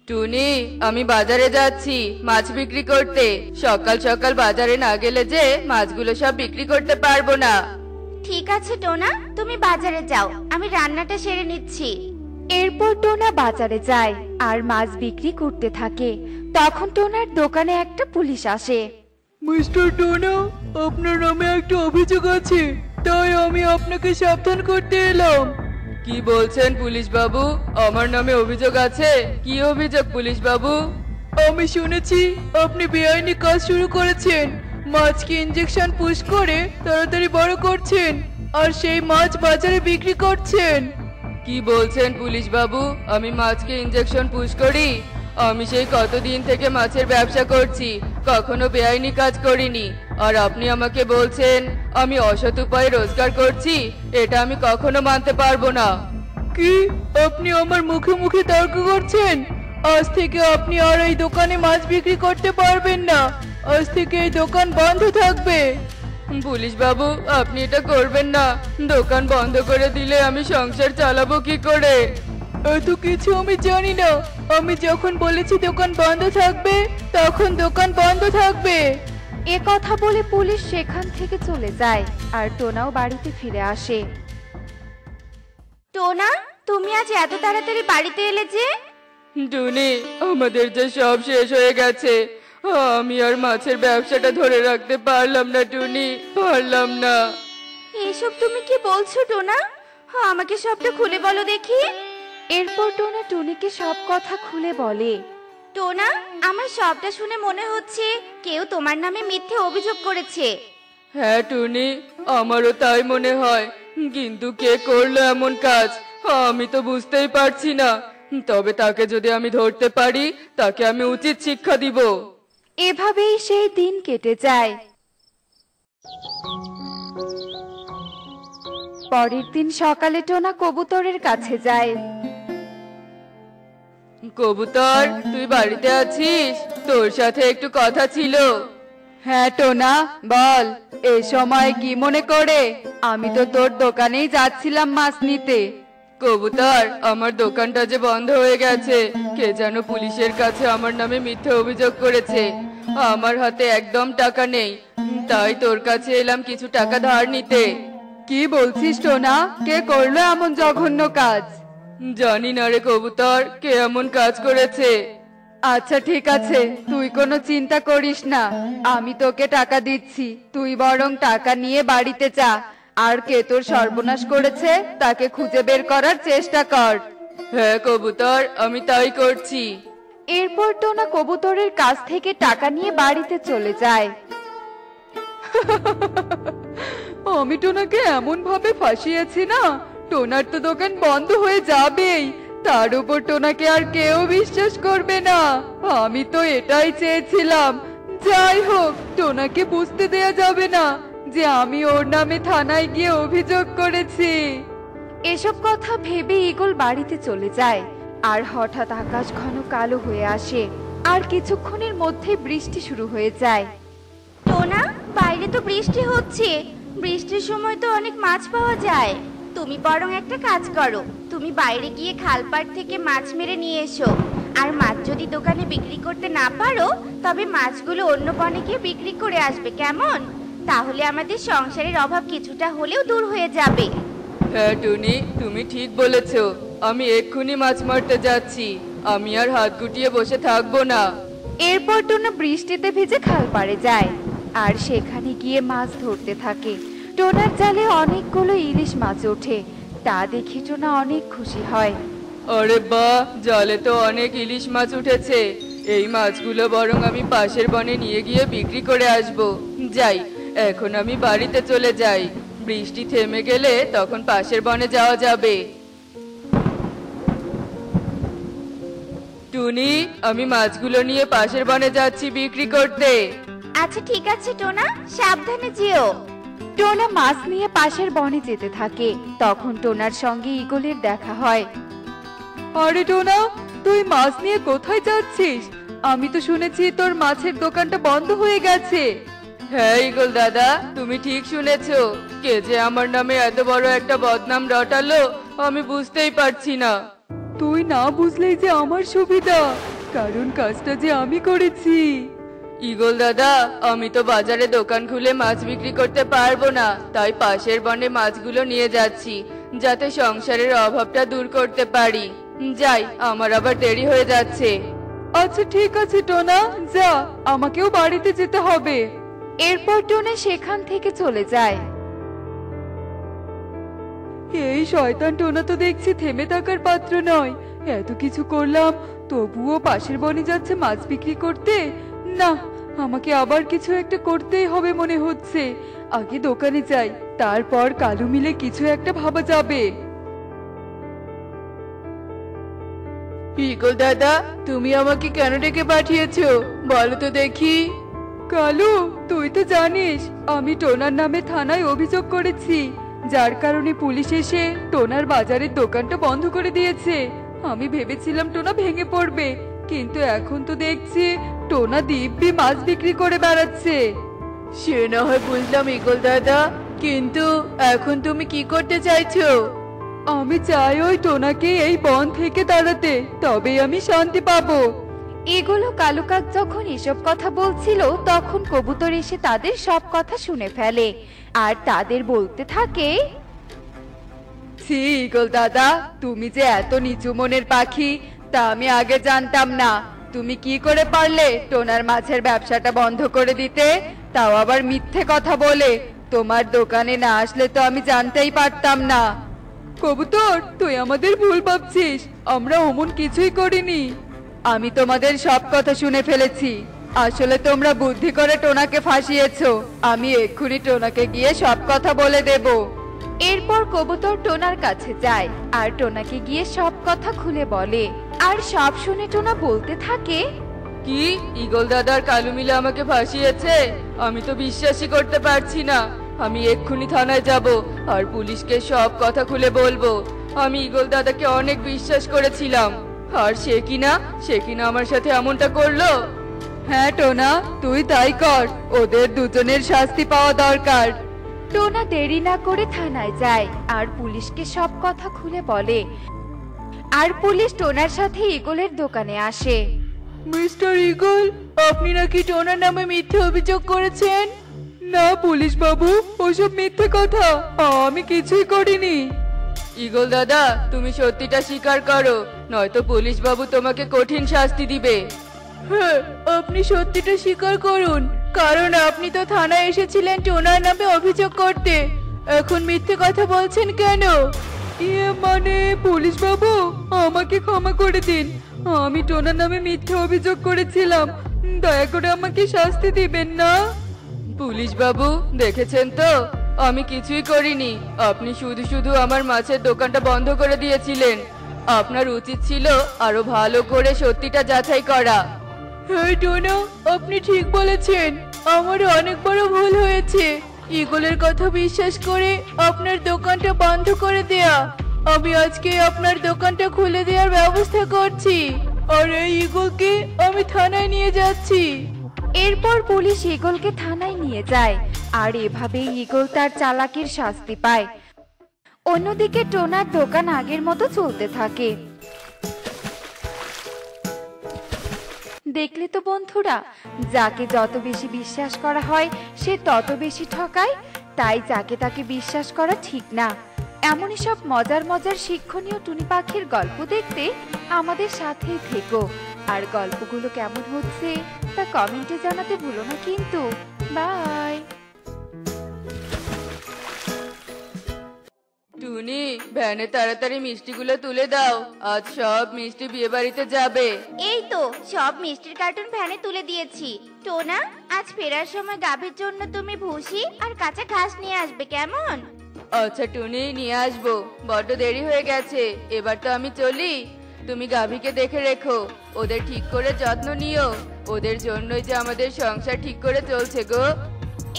টুনি, আমি বাজারে যাচ্ছি মাছ বিক্রি করতে। সকাল সকাল বাজারে না গেলে যে মাছগুলো সব বিক্রি করতে পারবো না। ঠিক আছে টোনা, তুমি বাজারে যাও, আমি রান্নাটা সেরে নিচ্ছি। এরপর টোনা বাজারে যায় আর মাছ বিক্রি করতে থাকে। তখন টোনার দোকানে একটা পুলিশ আসে। মিস্টার টোনা, আপনার নামে একটা অভিযোগ আছে, তাই আমি আপনাকে সাবধান করতে এলাম। কি বলছেন পুলিশ বাবু? আমার নামে অভিযোগ আছে? কি অভিযোগ পুলিশ বাবু? আমি শুনেছি আপনি বেআইনি কাজ শুরু করেছেন। মাছকে ইনজেকশন পুশ করে তাড়াতাড়ি বড় করছেন আর সেই মাছ বাজারে বিক্রি করছেন। কি বলছেন পুলিশ বাবু? আমি মাছকে ইনজেকশন পুশ করি? আমি সেই কতদিন থেকে মাছের ব্যবসা করছি, কখনো বেআইনি কাজ করিনি। আর আপনি আমাকে বলছেন আমি অসৎ উপায়ে রোজগার করছি? এটা আমি কখনো মানতে পারবো না। কি আপনি আমার মুখে মুখে তর্ক করছেন? আজ থেকে আপনি আর এই দোকানে মাছ বিক্রি করতে পারবেন না। আজ থেকে এই দোকান বন্ধ থাকবে। পুলিশ বাবু, আপনি এটা করবেন না। দোকান বন্ধ করে দিলে আমি সংসার চালাবো কি করে? এত কিছু আমি জানি না। আমি যখন বলেছি দোকান বন্ধ থাকবে, তখন দোকান বন্ধ থাকবে। এ কথা বলে পুলিশ সেখান থেকে চলে যায় আর টোনাও বাড়িতে ফিরে আসে। টোনা, তুমি আজ এত তাড়াতাড়ি বাড়িতে এলে যে? টুনি, আমাদের যে সব শেষ হয়ে গেছে। আমি আর মাছের ব্যবসাটা ধরে রাখতে পারলাম না টুনি, পারলাম না। এসব তুমি কি বলছো টোনা? আমাকে সবটা খুলে বলো দেখি। এরপর টোনা টুনিকে সব কথা খুলে বলে। টোনা, আমার সবটা শুনে মনে হচ্ছে কেউ তোমার নামে মিথ্যে অভিযোগ করেছে। হ্যাঁ টুনি, আমারও তাই মনে হয়, কিন্তু কে করলো এমন কাজ আমি তো বুঝতেই পারছি না। তবে তাকে যদি আমি ধরতে পারি, তাকে আমি উচিত শিক্ষা দিব। এভাবেই সেই দিন কেটে যায়। পরের দিন সকালে টোনা কবুতরের কাছে যায়। কবুতর, তুই বাড়িতে আছিস? তোর সাথে একটু কথা ছিল। হ্যাঁ টোনা, বল। এই সময় কি মনে করে? আমি তো তোর দোকানেই যাচ্ছিলাম মাছ নিতে। কবুতর, আমার দোকানটা যে বন্ধ হয়ে গেছে। কে যেন পুলিশের কাছে আমার নামে মিথ্যে অভিযোগ করেছে। আমার হাতে একদম টাকা নেই, তাই তোর কাছে এলাম কিছু টাকা ধার নিতে। কি বলছিস টোনা? কে করলো এমন জঘন্য কাজ? জানি না রে কবুতর, কে এমন কাজ করেছে। আচ্ছা ঠিক আছে, তুই কোনো চিন্তা করিস না, আমি তোকে টাকা দিচ্ছি। তুই বরং টাকা নিয়ে বাড়িতে যা, আর কে তোর সর্বনাশ করেছে তাকে খুঁজে বের করার চেষ্টা কর। হ্যাঁ কবুতর, আমি তাই করছি। এরপর টোনা কবুতরের কাছ থেকে টাকা নিয়ে বাড়িতে চলে যায়। আমি টোনাকে এমন ভাবে ফাঁসিয়েছি না, টোনার তো দোকান বন্ধ হয়ে যাবেই। তার উপর টোনাকে আর কেউ বিশ্বাস করবে না। আমি তো এটাই চেয়েছিলাম। যাই হোক, টোনাকে বুঝতে দেয়া যাবে না যে আমি ওর নামে থানায় গিয়ে অভিযোগ করেছি। এসব কথা ভেবে ঈগল বাড়িতে চলে যায়। আর হঠাৎ আকাশ ঘন কালো হয়ে আসে আর কিছুক্ষণের মধ্যে বৃষ্টি শুরু হয়ে যায়। টোনা, বাইরে তো বৃষ্টি হচ্ছে। বৃষ্টির সময় তো অনেক মাছ পাওয়া যায়। তুমি বরং একটা কাজ করো, তুমি বাইরে গিয়ে খালপাড় থেকে মাছ মেরে নিয়ে এসো। আর মাছ যদি দোকানে বিক্রি করতে না পারো, তবে মাছগুলো অন্য বনে গিয়ে বিক্রি করে আসবে, কেমন? তাহলে আমাদের সংসারের অভাব কিছুটা হলেও দূর হয়ে যাবে। হ্যাঁ টুনি, তুমি ঠিক বলেছো। আমি এক্ষুনি মাছ মারতে যাচ্ছি। আমি আর হাত গুটিয়ে বসে থাকবো না। এরপর টোনা বৃষ্টিতে ভিজে খাল পাড়ে যায় আর সেখানে গিয়ে মাছ ধরতে থাকে। টোনার জালে অনেকগুলো ইলিশ মাছ ওঠে। তা দেখে টোনা অনেক খুশি হয়। আরে বাহ, জালে তো অনেক ইলিশ মাছ উঠেছে। এই মাছগুলো বরং আমি পাশের বনে নিয়ে গিয়ে বিক্রি করে আসবো। যাই, এখন আমি বাড়িতে চলে যাই। বৃষ্টি থেমে গেলে তখন পাশের বনে যাওয়া যাবে। টুনি, আমি মাছগুলো নিয়ে পাশের বনে যাচ্ছি বিক্রি করতে। আচ্ছা ঠিক আছে টোনা, সাবধানে যেও। টোনা মাছ নিয়ে পাশের বনে যেতে থাকে। তখন টোনার সঙ্গে ঈগলের দেখা হয়। আরে টোনা, তুই মাছ নিয়ে কোথায় যাচ্ছিস? আমি তো শুনেছি তোর মাছের দোকানটা বন্ধ হয়ে গেছে। হ্যাঁ ঈগল দাদা, তুমি ঠিক শুনেছো। কে যে আমার নামে এত বড় একটা বদনাম রটালো আমি বুঝতেই পারছি না। তুই না বুঝলেই যে আমার সুবিধা। কারণ কাজটা যে আমি করেছি। ঈগল দাদা, আমি তো বাজারে দোকান খুলে মাছ বিক্রি করতে পারবো না, তাই পাশের বনে মাছগুলো নিয়ে যাচ্ছি যাতে সংসারের অভাবটা দূর করতে পারি। যাই, আমার আবার দেরি হয়ে যাচ্ছে। আচ্ছা ঠিক আছে টোনা, যা, আমাকেও বাড়িতে যেতে হবে। এরপর টোনা সেখান থেকে চলে যায়। এই শয়তান টোনা তো দেখছি থেমে থাকার পাত্র নয়। এত কিছু করলাম, তবুও পাশের বনে যাচ্ছে মাছ বিক্রি করতে। না, আমাকে আবার কিছু একটা করতেই হবে মনে হচ্ছে। আগে দোকানে যাই, তারপর কালু মিলে কিছু একটা ভাবা যাবে। ঈগল দাদা, তুমি আমাকে কেন ডেকে পাঠিয়েছো বলো তো দেখি। কালু, তুই তো জানিস আমি টোনার নামে থানায় অভিযোগ করেছি, যার কারণে পুলিশ এসে টোনার বাজারের দোকানটা বন্ধ করে দিয়েছে। আমি ভেবেছিলাম টোনা ভেঙে পড়বে, কিন্তু এখন তো দেখছি টোনা দিব্যি মাছ বিক্রি করে বেড়াচ্ছে। সে না হয় বুঝলাম ঈগল দাদা, কিন্তু এখন তুমি কি করতে চাইছো? আমি চাই ওই টোনাকে এই বন থেকে তাড়াতে, তবেই আমি শান্তি পাবো। এগুলো কালু কাক যখন এসব কথা বলছিল তখন কবুতর এসে তাদের সব কথা শুনে ফেলে আর তাদের বলতে থাকে, ছি ঈগল দাদা, তুমি যে এত নিচু মনের পাখি তা আমি আগে জানতাম না। তুমি কি করে পারলে টোনার মাছের ব্যবসাটা বন্ধ করে দিতে, তাও আবার মিথ্যে কথা বলে? তোমার দোকানে না আসলে তো আমি জানতেই পারতাম না। কবুতর, তুই আমাদের ভুল ভাবছিস, আমরা অমন কিছুই করিনি। আমি তোমাদের সব কথা শুনে ফেলেছি। আসলে তোমরা বুদ্ধি করে টোনাকে ফাঁসিয়েছো। আমি এক্ষুনি টোনাকে গিয়ে সব কথা বলে দেব। এরপর কবুতর টোনার কাছে যায় আর টোনাকে গিয়ে সব কথা খুলে বলে। আর সব শুনে টোনা বলতে থাকে, কি, ঈগল দাদার কালু মিলে আমাকে ফাঁসিয়েছে? আমি তো বিশ্বাসই করতে পারছি না। আমি এক্ষুনি থানায় যাব আর পুলিশকে সব কথা খুলে বলবো। আমি ঈগল দাদাকে অনেক বিশ্বাস করেছিলাম, আর সে কিনা আমার সাথে এমনটা করলো। হ্যাঁ টোনা, তুই তাই কর, ওদের দুজনের শাস্তি পাওয়া দরকার। টোনা দেরি না করে থানায় যায় আর পুলিশকে সব কথা খুলে বলে। আর পুলিশ টোনার সাথে ঈগলের দোকানে আসে। মিস্টার ঈগল, আপনি নাকি টোনার নামে মিথ্যে অভিযোগ করেছেন? না পুলিশ বাবু, ওসব মিথ্যে কথা, আমি কিছুই করিনি। ঈগল দাদা, তুমি সত্যিটা স্বীকার করো, নয়তো পুলিশ বাবু তোমাকে কঠিন শাস্তি দিবে। হ্যাঁ, আপনি সত্যিটা স্বীকার করুন, কারণ আপনি তো থানায় এসেছিলেন টোনার নামে অভিযোগ করতে। এখন মিথ্যে কথা বলছেন কেন? মানে পুলিশ বাবু, আমাকে ক্ষমা করে দিন। আমি টোনার নামে মিথ্যে অভিযোগ করেছিলাম, দয়া করে আমাকে শাস্তি দিবেন না। পুলিশ বাবু, দেখেছেন তো আমি কিছুই করিনি। আপনি শুধু শুধু আমার মাছের দোকানটা বন্ধ করে দিয়েছিলেন। আপনার উচিত ছিল আরো ভালো করে সত্যিটা যাচাই করা। হ্যাঁ টোনা, আপনি ঠিক বলেছেন, আমারও অনেক বড় ভুল হয়েছে। ঈগলের কথা বিশ্বাস করে আপনার দোকানটা বন্ধ করে দেয়া। আমি আজকে আপনার দোকানটা খুলে দেওয়ার ব্যবস্থা করছি, আর এই ঈগলকে আমি থানায় নিয়ে যাচ্ছি। এরপর পুলিশ ঈগলকে থানায় নিয়ে যায় আর এভাবেই ঈগল তার চালাকির শাস্তি পায়। অন্যদিকে টোনার দোকান আগের মতো চলতে থাকে। দেখলে তো বন্ধুরা, যাকে যত বেশি বিশ্বাস করা হয় সে তত বেশি ঠকায়। তাই যাকে তাকে বিশ্বাস করা ঠিক না। এমনই সব মজার মজার শিক্ষণীয় টুনি পাখির গল্প দেখতে আমাদের সাথেই থেকো। আর গল্পগুলো কেমন হচ্ছে তা কমেন্টে জানাতে ভুলো না কিন্তু। বাই। টুনি, ভ্যানে তাড়াতাড়ি মিষ্টিগুলো তুলে দাও, আজ সব মিষ্টি বিয়ে বাড়িতে যাবে। এই তো সব মিষ্টির কার্টুন ভ্যানে তুলে দিয়েছি। টোনা, আজ ফেরার সময় গাভীর জন্য তুমি ভুসি আর কাঁচা ঘাস নিয়ে আসবে, কেমন? আচ্ছা টুনি, নিয়ে আসবো। বড্ড দেরি হয়ে গেছে, এবার তো আমি চলি। তুমি গাভীকে দেখে রেখো, ওদের ঠিক করে যত্ন নিও। ওদের জন্যই যে আমাদের সংসার ঠিক করে চলছে গো।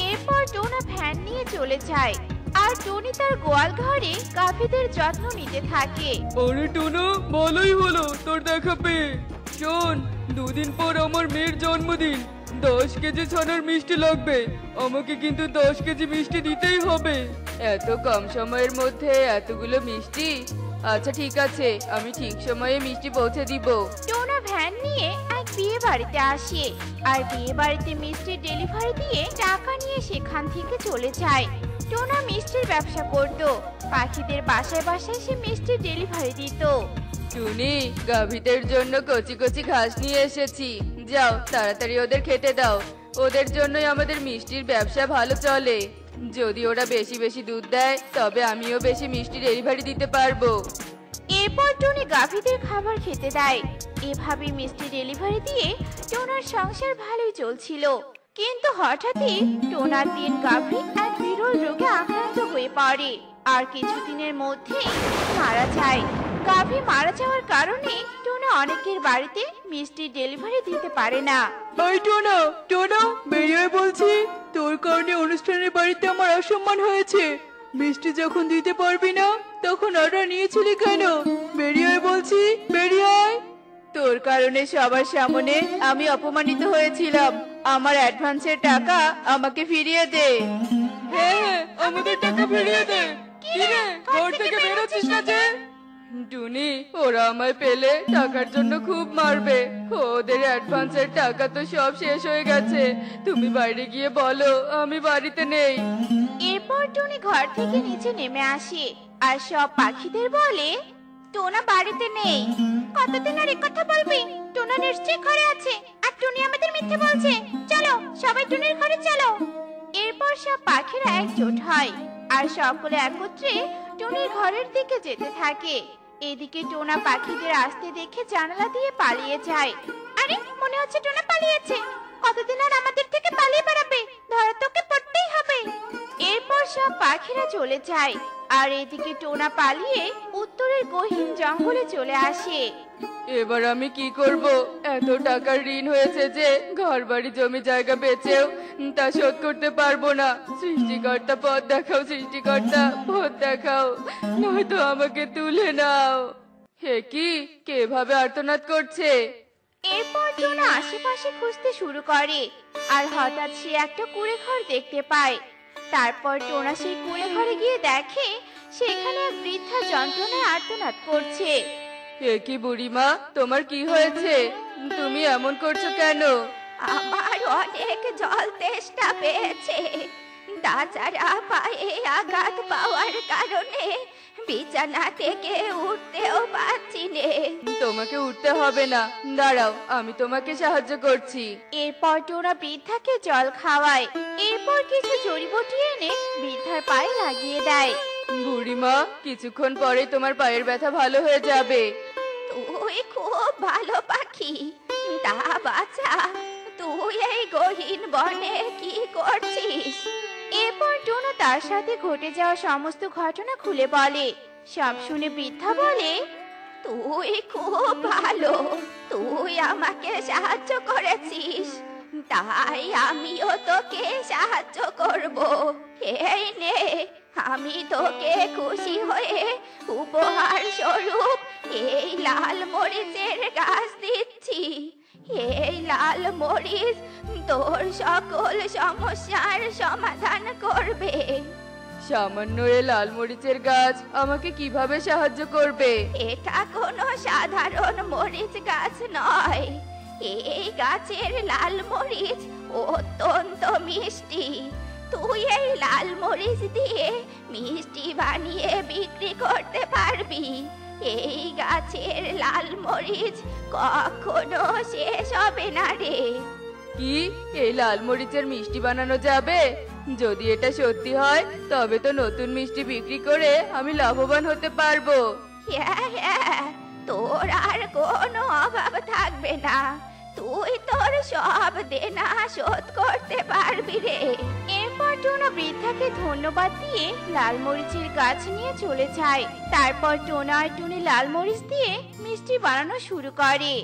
এরপর টোনা ভ্যান নিয়ে চলে যায় আর টনি তার গোয়াল ঘরে গাভীদের যত্ন নিতে থাকে। আরে টোনা, ভালোই হলো তোর দেখা পেয়ে। শোন, দুদিন পর আমার মেয়ের জন্মদিন, 10 কেজি ছানার মিষ্টি লাগবে। আমাকে কিন্তু 10 কেজি মিষ্টি দিতেই হবে। এত কম সময়ের মধ্যে এতগুলো মিষ্টি? আচ্ছা ঠিক আছে, আমি ঠিক সময়ে মিষ্টি পৌঁছে দিব। টোনা ভ্যান নিয়ে এক বিয়ে বাড়িতে আসে আর বিয়ে বাড়িতে মিষ্টির ডেলিভারি দিয়ে টাকা নিয়ে সেখান থেকে চলে যায়। টোনা মিষ্টির ব্যবসা করত, পাখিদের বাসায় বাসায় সে মিষ্টির ডেলিভারি দিত। টুনি, গাভীদের জন্য কচি কচি ঘাস নিয়ে এসেছি, যাও তাড়াতাড়ি ওদের খেতে দাও। ওদের জন্যই আমাদের মিষ্টির ব্যবসা ভালো চলে। যদি ওরা বেশি বেশি দুধ দেয় তবে আমিও বেশি মিষ্টি ডেলিভারি দিতে পারবো। এরপর টুনি গাভীদের খাবার খেতে দেয়। এভাবে মিষ্টি ডেলিভারি দিয়ে টোনার সংসার ভালোই চলছিল। কিন্তু হঠাৎই টোনার 3 গাভী এক বিরল রোগে আক্রান্ত হয়ে পড়ে আর কিছুদিনের মধ্যেই মারা যায়। গাভী মারা যাওয়ার কারণে টোনা অনেকের বাড়িতে মিষ্টি ডেলিভারি দিতে পারে না। এই টোনা, টোনা, বেরিয়ে বলছি, তোর কারণে অনুষ্ঠানের বাড়িতে আমার অসম্মান হয়েছে। মিষ্টি যখন দিতে পারবি না তখন অর্ডার নিয়েছিলি কেন? বেরিয়ে বলছি, বেরিয়ে। তোর কারণে সবার সামনে আমি অপমানিত হয়েছিলাম। আমার অ্যাডভান্সের টাকা আমাকে ফিরিয়ে দে। হ্যাঁ, আমাদের টাকা ফিরিয়ে দে। কি রে, ঘর থেকে বেরোচ্ছিস না যে? টুনি, ওরা আমায় পেলে টাকার জন্য খুব মারবে। ওদের অ্যাডভান্সের টাকা তো সব শেষ হয়ে গেছে। তুমি বাইরে গিয়ে বলো আমি বাড়িতে নেই। এরপর টুনি ঘর থেকে নিচে নেমে আসে আর সব পাখিদের বলে, টোনা বাড়িতে নেই। কতদিন আর কথা বলবি? টোনা নিশ্চয়ই ঘরে আছে আর টুনি আমাদের মিথ্যে বলছে। চলো সবাই টুনির ঘরে চলো। এরপর সব পাখিরা একজোট হয় আর সকলে একত্রে টুনির ঘরের দিকে যেতে থাকে। এদিকে টোনা পাখিদের আসতে দেখে জানালা দিয়ে পালিয়ে যায়। আরে, মনে হচ্ছে টোনা পালিয়েছে। কতদিন আর আমাদের থেকে পালিয়ে বেড়াবে? ধরা তোকে পড়তেই হবে। এরপর সব পাখিরা চলে যায় আর এদিকে টোনা পালিয়ে উত্তরের গহীন জঙ্গলে চলে আসে। এবার আমি কি করব? এত টাকার ঋণ হয়েছে যে ঘরবাড়ি জমি জায়গা বেচেও তা শোধ করতে পারবো না। সৃষ্টিকর্তা পথ দেখাও, সৃষ্টিকর্তা পথ দেখাও, নয়তো আমাকে তুলে নাও। হে কি, কেভাবে আর্তনাদ করছে? এরপর টোনা আশেপাশে খুঁজতে শুরু করে আর হঠাৎ সে একটা কুঁড়ে ঘর দেখতে পায়। তারপর টোনা সেই কুঁড়ে ঘরে গিয়ে দেখে সেখানে এক বৃদ্ধা যন্ত্রণায় আর্তনাদ করছে। হে কি বুড়িমা, তোমার কি হয়েছে? তুমি এমন করছো কেন? আমার অনেক জল তেষ্টা পেয়েছে, তাছাড়া পায়ে আঘাত পাওয়ার কারণে বিছানা থেকে উঠতেও পারছি নে। তোমাকে উঠতে হবে না, দাঁড়াও আমি তোমাকে সাহায্য করছি। এরপর টোনা বৃদ্ধাকে জল খাওয়ায়। এরপর কিছু জড়িবুটি এনে বৃদ্ধার পায়ে লাগিয়ে দেয়। বুড়িমা, কিছুক্ষণ পরেই তোমার পায়ের ব্যথা ভালো হয়ে যাবে। তুই খুব ভালো পাখি। তা বাচ্চা, তুই এই গহীন বনে কি করছিস? এরপর টোনা তার সাথে ঘটে যাওয়া সমস্ত ঘটনা খুলে বলে। সব শুনে বৃদ্ধা বলে, তুই খুব ভালো, তুই আমাকে সাহায্য করেছিস, তাই আমিও তোকে সাহায্য করব। এই নে, আমি তোকে খুশি হয়ে উপহার স্বরূপ এই লাল মরিচের গাছ দিচ্ছি। এই লাল মরিচ তোর সকল সমস্যার সমাধান করবে। সামান্য এ লাল মরিচের গাছ আমাকে কিভাবে সাহায্য করবে? এটা কোনো সাধারণ মরিচ গাছ নয়। এই গাছের লাল মরিচ অত্যন্ত মিষ্টি। তুই এই লাল মরিচ দিয়ে মিষ্টি বানিয়ে বিক্রি করতে পারবি। এই গাছের লাল মরিচ কখনো শেষ হবে না রে। কি, এই লাল মরিচের মিষ্টি বানানো যাবে? যদি এটা সত্যি হয় তবে তো নতুন মিষ্টি বিক্রি করে আমি লাভবান হতে পারবো। হ্যাঁ হ্যাঁ, তোর আর কোনো অভাব থাকবে না। তুই তোর সব দেনা শোধ করতে পারবি রে। এরপর টোনা বৃদ্ধাকে ধন্যবাদ দিয়ে লাল মরিচের গাছ নিয়ে চলে যায়। তারপর টোনা আর টুনি লাল মরিচ দিয়ে মিষ্টি বানানো শুরু করে।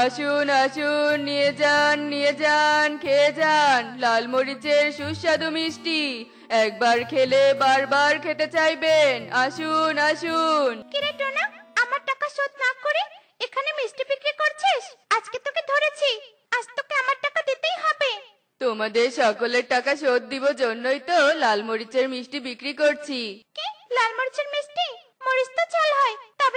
আসুন আসুন, নিয়ে যান নিয়ে যান, খেয়ে যান লাল মরিচের সুস্বাদু মিষ্টি। একবার খেলে বারবার খেতে চাইবেন। আসুন আসুন। কিরে টোনা, আমার টাকা শোধ না করে এখানে মিষ্টি বিক্রি করছিস? আজকে তোকে ধরেছি, আজ তোকে আমার টাকা দিতেই হবে। তোমাদের সকলের টাকা শোধ দিব জন্যই তো লাল মরিচের মিষ্টি বিক্রি করছি। কি, লাল মরিচের মিষ্টি? মরিচ তো ঝাল হয়, তবে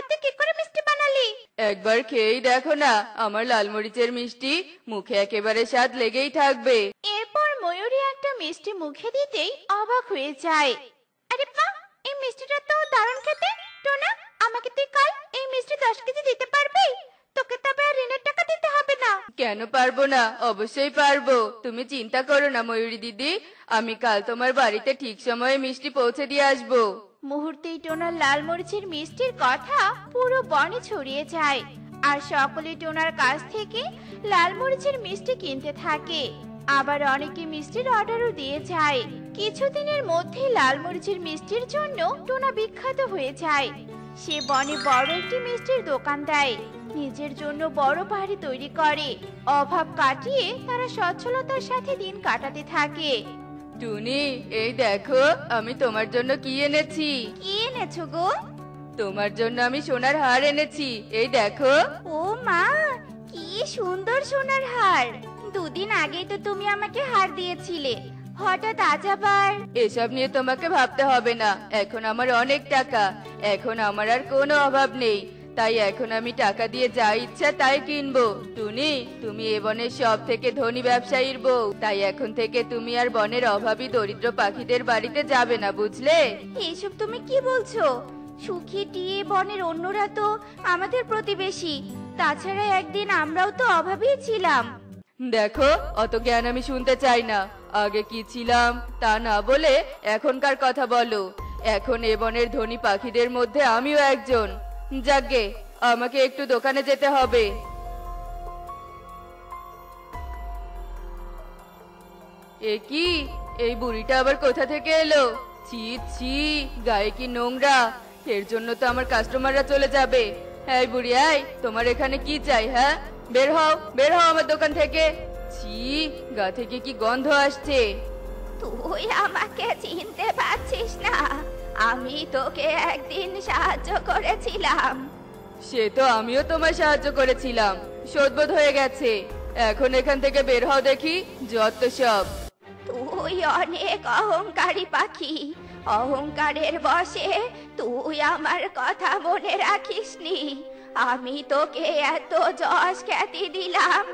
একবার খেয়েই দেখো না, আমার লাল মরিচের মিষ্টি, মুখে একেবারে স্বাদ লেগেই থাকবে। এরপর ময়ূরী একটা মিষ্টি মুখে দিতেই অবাক হয়ে যায়। আরে বাহ, এই মিষ্টিটা তো দারুণ খেতে। টোনা, আমাকে তুই কাল এই মিষ্টি 10 কেজি দিতে পারবি? তোকে তবে আর ঋণের টাকা দিতে হবে না। কেন পারবো না, অবশ্যই পারবো। তুমি চিন্তা করো না ময়ূরী দিদি, আমি কাল তোমার বাড়িতে ঠিক সময়ে মিষ্টি পৌঁছে দিয়ে আসবো। মুহূর্তেই টোনার লাল মরিচের মিষ্টির কথা পুরো বনে ছড়িয়ে যায়, আর সকলে টোনার কাছ থেকে লাল মরিচের মিষ্টি কিনতে থাকে। আবার অনেকে মিষ্টির অর্ডারও দিয়ে যায়। কিছুদিনের মধ্যে লাল মরিচের মিষ্টির জন্য টোনা বিখ্যাত হয়ে যায়। সে বনে বড় একটি মিষ্টির দোকান দেয়, নিজের জন্য বড় বাড়ি তৈরি করে। অভাব কাটিয়ে তারা সচ্ছলতার সাথে দিন কাটাতে থাকে। টুনি, এই দেখো আমি তোমার জন্য কি এনেছি। কি এনেছো গো? তোমার জন্য আমি সোনার হার এনেছি, এই দেখো। ও মা, কি সুন্দর সোনার হার! দুদিন আগেই তো তুমি আমাকে হার দিয়েছিলে, হঠাৎ আজ আবার? এসব নিয়ে তোমাকে ভাবতে হবে না, এখন আমার অনেক টাকা, এখন আমার আর কোনো অভাব নেই। তাই এখন আমি টাকা দিয়ে যা ইচ্ছা তাই কিনবো। টুনি, তুমি এ বনের সব থেকে ধনী ব্যবসায়ীর বউ, তাই এখন থেকে তুমি আর বনের অভাবী দরিদ্র পাখিদের বাড়িতে যাবে না, বুঝলে? এসব তুমি কি বলছো? সুখী টিয়ে বনের অন্যরা তো আমাদের প্রতিবেশী, তাছাড়া একদিন আমরাও তো অভাবী ছিলাম। দেখো, অত জ্ঞান আমি শুনতে চাই না। আগে কি ছিলাম তা না বলে এখনকার কথা বলো। এখন এ বনের ধনী পাখিদের মধ্যে আমিও একজন। যাকগে, আমাকে একটু দোকানে যেতে হবে। এ কি, এই বুড়িটা আবার কোথা থেকে এলো? ছি ছি, গায়ে কি নোংরা! এর জন্য তো আমার কাস্টমাররা চলে যাবে। এই বুড়ি, আয়, তোমার এখানে কি চাই? হ্যাঁ, বের হও, বের হও আমার দোকান থেকে। ছি, গা থেকে কি গন্ধ আসছে! তুই আমাকে চিনতে পারছিস না? আমি তোকে একদিন সাহায্য করেছিলাম। সে তো আমিও তোমায় সাহায্য করেছিলাম, শোধবোধ হয়ে গেছে। এখন এখান থেকে বের হও দেখি, যত সব। তুই অনেক অহংকারী পাখি, অহংকারের বশে তুই আমার কথা মনে রাখিসনি। আমি তোকে এত যশ খ্যাতি দিলাম,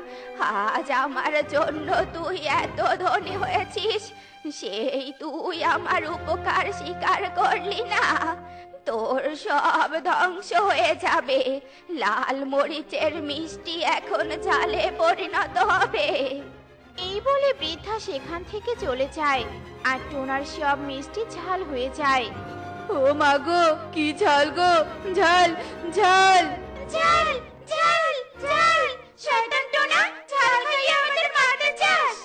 আজ আমার জন্য তুই এত ধনী হয়েছিস, সেই তুই আমার উপকার স্বীকার করলি না। তোর সব ধ্বংস হয়ে যাবে। লাল মরিচের মিষ্টি এখন ঝালে পরিণত হবে। এই বলে বৃদ্ধা সেখান থেকে চলে যায়, আর টোনার সব মিষ্টি ঝাল হয়ে যায়। ও মা গো, কি ঝাল গো! ঝাল, ঝাল! ঝাল, ঝাল, ঝাল! শয়তান টোনা, ঝাল খাইয়ে আমাদের মারতে চাস?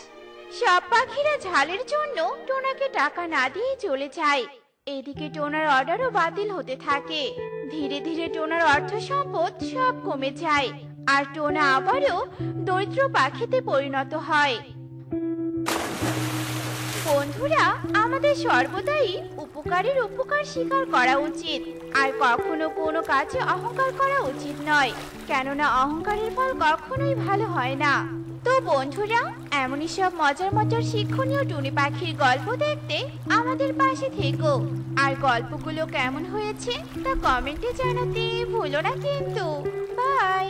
সব পাখিরা ঝালের জন্য টোনাকে টাকা না দিয়ে চলে যায়। এদিকে টোনার অর্ডারও বাতিল হতে থাকে। ধীরে ধীরে টোনার অর্থ সম্পদ সব কমে যায়, আর টোনা আবারও দরিদ্র পাখিতে পরিণত হয়। বন্ধুরা, আমাদের সর্বদাই উপকারের উপকার স্বীকার করা উচিত, আর কখনো কোনো কাজে অহংকার করা উচিত নয়, কেননা অহংকারের ফল কখনোই ভালো হয় না। তো বন্ধুরা, এমনই সব মজার মজার শিক্ষণীয় টুনি পাখির গল্প দেখতে আমাদের পাশে থেকো। আর গল্পগুলো কেমন হয়েছে তা কমেন্টে জানাতে ভুলো না কিন্তু। বাই।